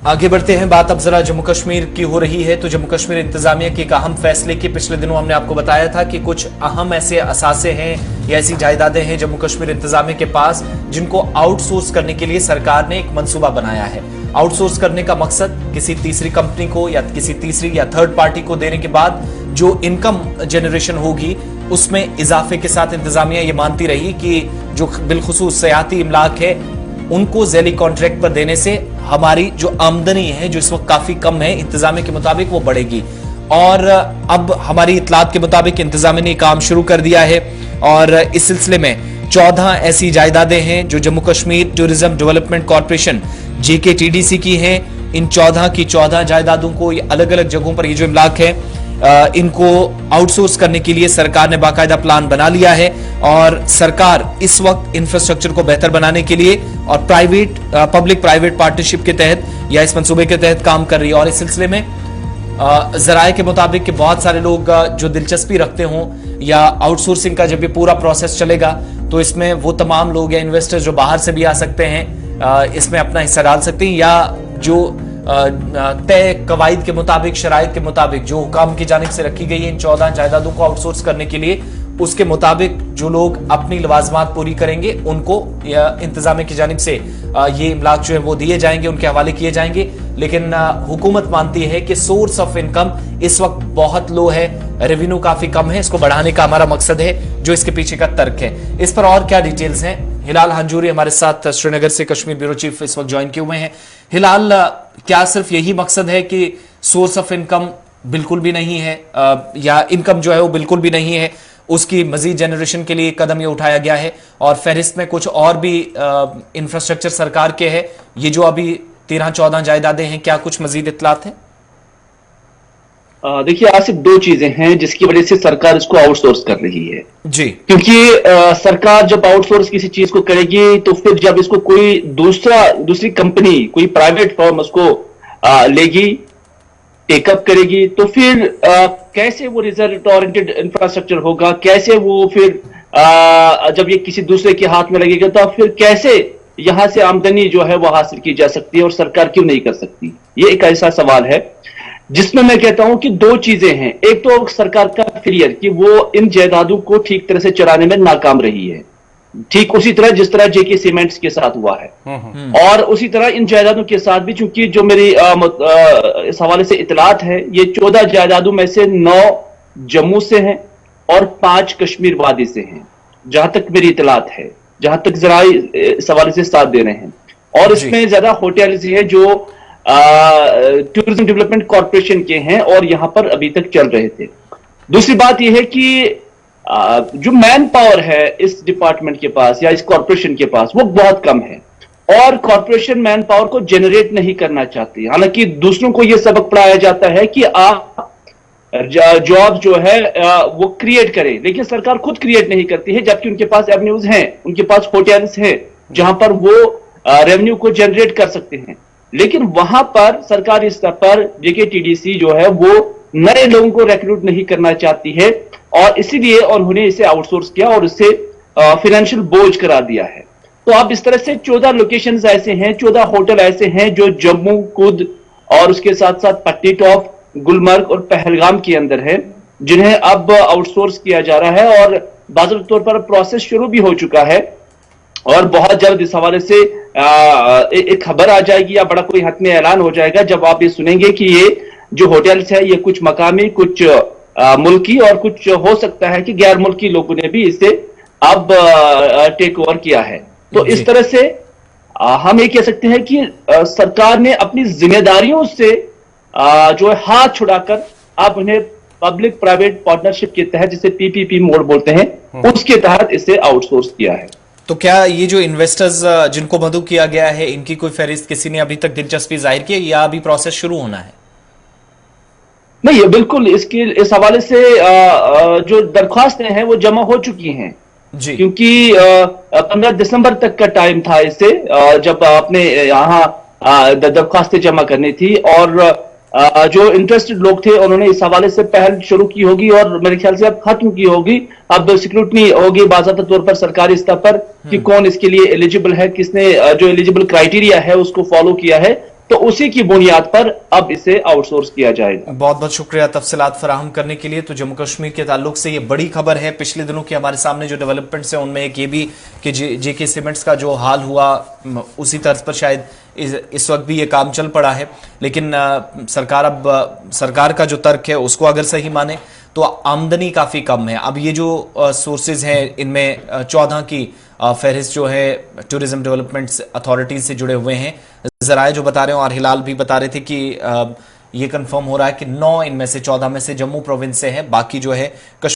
आगे बढ़ते हैं, बात अब जरा जम्मू कश्मीर की हो रही है। तो जम्मू कश्मीर इंतजामिया के एक अहम फैसले की पिछले दिनों हमने आपको बताया था कि कुछ अहम ऐसे असासे हैं या ऐसी जायदादें हैं जम्मू कश्मीर इंतजामिया के पास जिनको आउटसोर्स करने के लिए सरकार ने एक मंसूबा बनाया है। आउटसोर्स करने का मकसद किसी तीसरी कंपनी को या किसी तीसरी या थर्ड पार्टी को देने के बाद जो इनकम जनरेशन होगी उसमें इजाफे के साथ इंतजामिया ये मानती रही कि जो बिलखुसूस सयाहती इमलाक है उनको ज़ैली कॉन्ट्रैक्ट पर देने से हमारी जो आमदनी है जो इस वक्त काफी कम है, इंतजामिया के मुताबिक वो बढ़ेगी। और अब हमारी इतलात के मुताबिक इंतजामिया ने काम शुरू कर दिया है और इस सिलसिले में 14 ऐसी जायदादें हैं जो Jammu Kashmir tourism development corporation JKTDC की हैं। इन 14 की 14 जायदादों को अलग अलग जगहों पर ये जो इमलाक है इनको आउटसोर्स करने के लिए सरकार ने बाकायदा प्लान बना लिया है और सरकार इस वक्त इंफ्रास्ट्रक्चर को बेहतर बनाने के लिए और पब्लिक प्राइवेट पार्टनरशिप के तहत या इस मंसूबे के तहत काम कर रही है। और इस सिलसिले में जराए के मुताबिक कि बहुत सारे लोग जो दिलचस्पी रखते हों या आउटसोर्सिंग का जब ये पूरा प्रोसेस चलेगा तो इसमें वो तमाम लोग या इन्वेस्टर्स जो बाहर से भी आ सकते हैं इसमें अपना हिस्सा डाल सकते हैं या जो तय कवायद के मुताबिक शराइत के मुताबिक जो हुकाम की जानिब से रखी गई है इन 14 जायदादों को आउटसोर्स करने के लिए उसके मुताबिक जो लोग अपनी लवाजमात पूरी करेंगे उनको या इंतजामिया की जानिब से ये इमलाक जो है वो दिए जाएंगे, उनके हवाले किए जाएंगे। लेकिन हुकूमत मानती है कि सोर्स ऑफ इनकम इस वक्त बहुत लो है, रेवेन्यू काफी कम है, इसको बढ़ाने का हमारा मकसद है जो इसके पीछे का तर्क है। इस पर और क्या डिटेल्स हैं, हिलाल हंजूरी हमारे साथ श्रीनगर से कश्मीर ब्यूरो चीफ इस वक्त ज्वाइन किए हुए हैं। हिलाल, क्या सिर्फ यही मकसद है कि सोर्स ऑफ इनकम बिल्कुल भी नहीं है या इनकम जो है वो बिल्कुल भी नहीं है, उसकी मजीद जनरेशन के लिए कदम ये उठाया गया है और फहरिस्त में कुछ और भी इंफ्रास्ट्रक्चर सरकार के है, ये जो अभी 13-14 जायदादें हैं, क्या कुछ मजीद इतलात है? देखिए आसिफ, दो चीजें हैं जिसकी वजह से सरकार इसको आउटसोर्स कर रही है जी। क्योंकि सरकार जब आउटसोर्स किसी चीज को करेगी तो फिर जब इसको कोई दूसरी कंपनी, कोई प्राइवेट फर्म उसको लेगी, टेकअप करेगी, तो फिर कैसे वो रिजल्ट ओरिएंटेड इंफ्रास्ट्रक्चर होगा, कैसे वो फिर जब ये किसी दूसरे के हाथ में लगेगा तो फिर कैसे यहां से आमदनी जो है वो हासिल की जा सकती है और सरकार क्यों नहीं कर सकती? ये एक ऐसा सवाल है जिसमें मैं कहता हूं कि दो चीजें हैं। एक तो सरकार का फेलियर कि वो इन जायदादों को ठीक तरह से चलाने में नाकाम रही है, ठीक उसी तरह जिस तरह JK सीमेंट्स के साथ हुआ है। और उसी तरह इन जायदादों के साथ भी, चूंकि जो मेरी इस हवाले से इतलात है, ये 14 जायदादों में से 9 जम्मू से हैं और 5 कश्मीर वादी से हैं, जहां तक मेरी इतलात है, जहां तक जरा इस हवाले से साथ दे रहे हैं। और इसमें ज्यादा होटल्स हैं जो टूरिज्म डेवलपमेंट कॉर्पोरेशन के हैं और यहां पर अभी तक चल रहे थे। दूसरी बात यह है कि जो मैन पावर है इस डिपार्टमेंट के पास या इस कॉर्पोरेशन के पास वो बहुत कम है और कॉर्पोरेशन मैन पावर को जनरेट नहीं करना चाहती। हालांकि दूसरों को यह सबक पढ़ाया जाता है कि आप जॉब जो है वो क्रिएट करें, लेकिन सरकार खुद क्रिएट नहीं करती है, जबकि उनके पास एवेन्यूज हैं, उनके पास होटल्स हैं जहां पर वो रेवेन्यू को जनरेट कर सकते हैं। लेकिन वहां पर सरकारी स्तर पर JKTDC जो है वो नए लोगों को रिक्रूट नहीं करना चाहती है और इसीलिए उन्होंने इसे आउटसोर्स किया और इससे फाइनेंशियल बोझ करा दिया है। तो अब इस तरह से 14 लोकेशंस ऐसे हैं, 14 होटल ऐसे हैं जो जम्मू, कुद और उसके साथ साथ पट्टी टॉप, गुलमर्ग और पहलगाम के अंदर है, जिन्हें अब आउटसोर्स किया जा रहा है और बाज़ाती तौर पर प्रोसेस शुरू भी हो चुका है और बहुत जल्द इस हवाले से एक खबर आ जाएगी या बड़ा कोई हतमी ऐलान हो जाएगा जब आप ये सुनेंगे कि ये जो होटल्स है ये कुछ मकामी, कुछ मुल्की और कुछ हो सकता है कि गैर मुल्की लोगों ने भी इसे अब टेक ओवर किया है। तो इस तरह से हम ये कह सकते हैं कि सरकार ने अपनी जिम्मेदारियों से जो है हाथ छुड़ाकर अब उन्हें पब्लिक प्राइवेट पार्टनरशिप के तहत, जिसे PPP मोड बोलते हैं, उसके तहत इसे आउटसोर्स किया है। तो क्या ये जो इन्वेस्टर्स जिनको मदऊ किया गया है इनकी कोई फहरिस्त किसी ने अभी तक दिलचस्पी जाहिर की या अभी प्रोसेस शुरू होना है? नहीं, ये बिल्कुल इस हवाले से जो दरख्वास्तें हैं वो जमा हो चुकी हैं जी, क्योंकि 15 दिसंबर तक का टाइम था इसे जब आपने यहाँ दरख्वास्तें जमा करनी थी और जो इंटरेस्टेड लोग थे उन्होंने इस हवाले से पहल शुरू की होगी और मेरे ख्याल से अब खत्म की होगी। अब स्क्रूटनी होगी बाज़ाती तौर पर सरकारी स्तर पर कि कौन इसके लिए एलिजिबल है, किसने जो एलिजिबल क्राइटेरिया है उसको फॉलो किया है तो उसी की बुनियाद पर अब इसे आउटसोर्स किया जाएगा। बहुत बहुत शुक्रिया तफसीलात फराहम करने के लिए। तो जम्मू कश्मीर के ताल्लुक से ये बड़ी खबर है, पिछले दिनों की हमारे सामने जो डेवलपमेंट्स हैं उनमें एक ये भी कि जेके सीमेंट्स का जो हाल हुआ उसी तर्ज पर शायद इस वक्त भी ये काम चल पड़ा है। लेकिन सरकार का जो तर्क है उसको अगर सही माने तो आमदनी काफ़ी कम है। अब ये जो सोर्सेज हैं इनमें 14 की फहरिस्त जो है टूरिज्म डेवलपमेंट अथॉरिटीज से जुड़े हुए हैं। जराए जो बता रहे हो और हिलाल भी बता रहे थे कि ये कंफर्म हो रहा है कि 9 इनमें से 14 में से जम्मू प्रोविंस से है, बाकी जो है